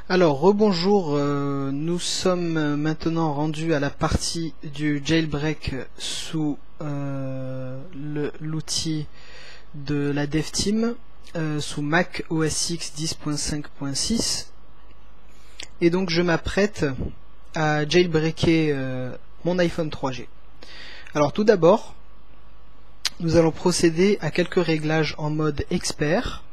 Alors, rebonjour, nous sommes maintenant rendus à la partie du jailbreak sous l'outil de la Dev Team, sous Mac OS X 10.5.6. Et donc je m'apprête à jailbreaker mon iPhone 3G. Alors tout d'abord, nous allons procéder à quelques réglages en mode expert.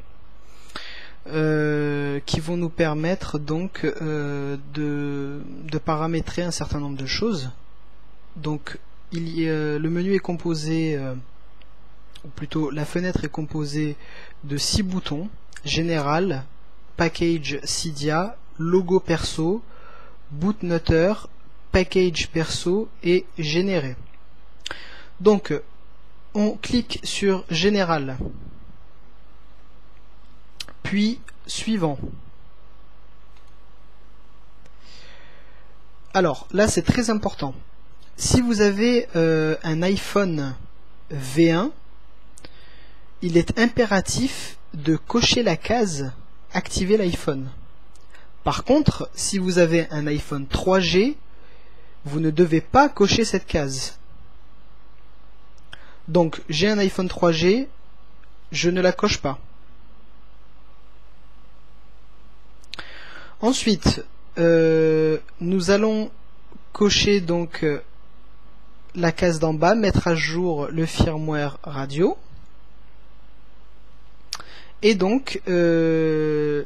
Qui vont nous permettre donc de paramétrer un certain nombre de choses. Donc le menu est composé, ou plutôt la fenêtre est composée de 6 boutons: Général, Package Cydia, Logo perso, Bootnutter, Package perso et Générer. Donc on clique sur Général, puis suivant. Alors là c'est très important. Si vous avez un iPhone V1, il est impératif de cocher la case activer l'iPhone. Par contre, si vous avez un iPhone 3G, vous ne devez pas cocher cette case. Donc j'ai un iPhone 3G, je ne la coche pas. Ensuite, nous allons cocher donc la case d'en bas, mettre à jour le firmware radio, et donc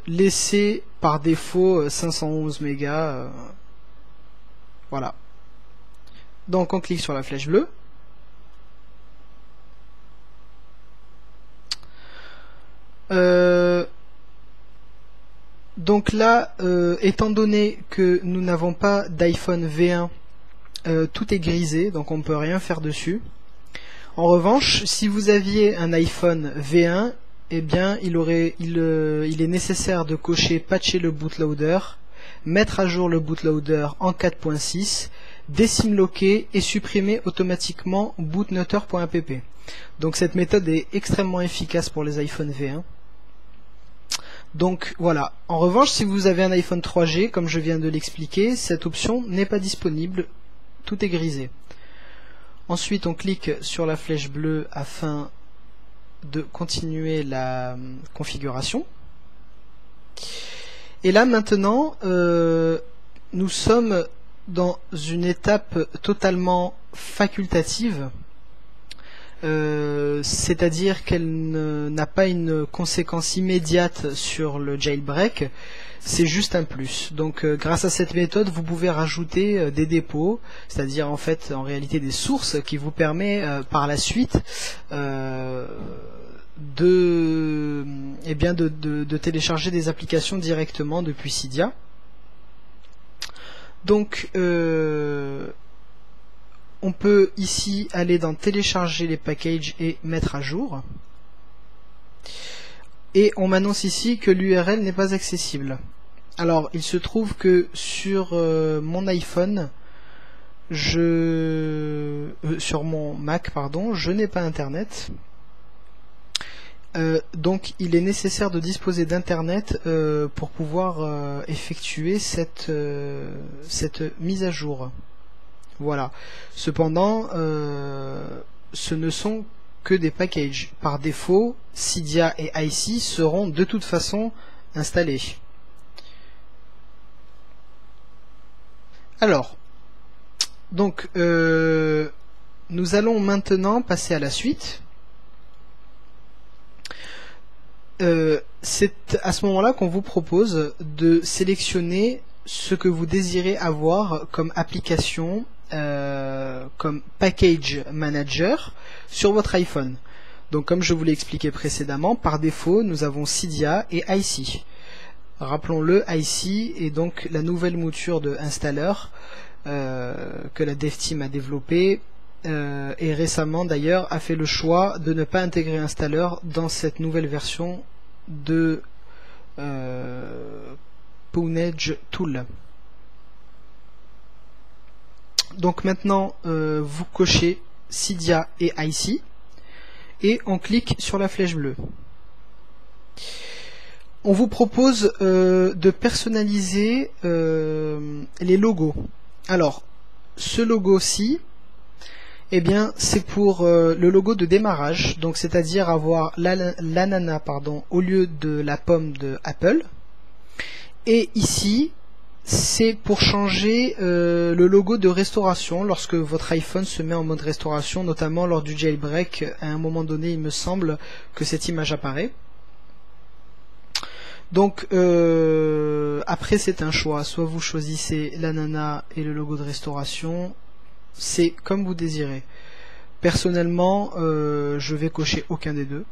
laisser par défaut 511 mégas. Voilà. Donc on clique sur la flèche bleue. Donc là, étant donné que nous n'avons pas d'iPhone V1, tout est grisé, donc on ne peut rien faire dessus. En revanche, si vous aviez un iPhone V1, eh bien, il est nécessaire de cocher patcher le bootloader, mettre à jour le bootloader en 4.6, désimlocker et supprimer automatiquement bootnutter.app. Donc cette méthode est extrêmement efficace pour les iPhone V1. Donc voilà. En revanche, si vous avez un iPhone 3G, comme je viens de l'expliquer, cette option n'est pas disponible. Tout est grisé. Ensuite, on clique sur la flèche bleue afin de continuer la configuration. Et là maintenant, nous sommes dans une étape totalement facultative. C'est-à-dire qu'elle n'a pas une conséquence immédiate sur le jailbreak, c'est juste un plus. Donc grâce à cette méthode, vous pouvez rajouter des dépôts, c'est-à-dire en réalité des sources qui vous permet par la suite de télécharger des applications directement depuis Cydia. Donc on peut ici aller dans télécharger les packages et mettre à jour. Et on m'annonce ici que l'URL n'est pas accessible. Alors il se trouve que sur mon iPhone, sur mon Mac, pardon, je n'ai pas internet. Donc il est nécessaire de disposer d'internet pour pouvoir effectuer cette mise à jour. Voilà. Cependant, ce ne sont que des packages. Par défaut, Cydia et IC seront de toute façon installés. Alors, donc, nous allons maintenant passer à la suite. C'est à ce moment-là qu'on vous propose de sélectionner ce que vous désirez avoir comme application, comme package manager sur votre iPhone. Donc comme je vous l'ai expliqué précédemment, par défaut nous avons Cydia et IC. Rappelons-le, IC est donc la nouvelle mouture de installeur que la Dev Team a développée et récemment d'ailleurs a fait le choix de ne pas intégrer installeur dans cette nouvelle version de Pwnage Tool. Donc maintenant vous cochez Cydia et IC et on clique sur la flèche bleue. on vous propose de personnaliser les logos. Alors, ce logo-ci, eh bien, c'est pour le logo de démarrage, donc c'est-à-dire avoir l'ananas, pardon, au lieu de la pomme de Apple. Et ici, c'est pour changer le logo de restauration lorsque votre iPhone se met en mode restauration, notamment lors du jailbreak. À un moment donné, il me semble que cette image apparaît. Donc après, c'est un choix, soit vous choisissez l'ananas et le logo de restauration, c'est comme vous désirez. Personnellement, je vais cocher aucun des deux.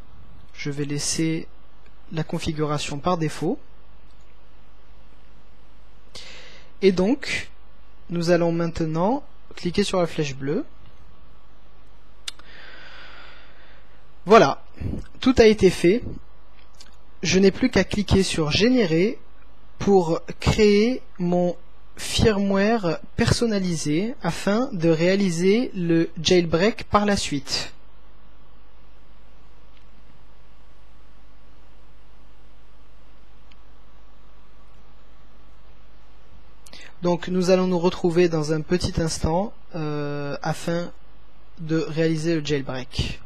Je vais laisser la configuration par défaut. Et donc, nous allons maintenant cliquer sur la flèche bleue. Voilà, tout a été fait. Je n'ai plus qu'à cliquer sur générer pour créer mon firmware personnalisé afin de réaliser le jailbreak par la suite. Donc nous allons nous retrouver dans un petit instant afin de réaliser le jailbreak.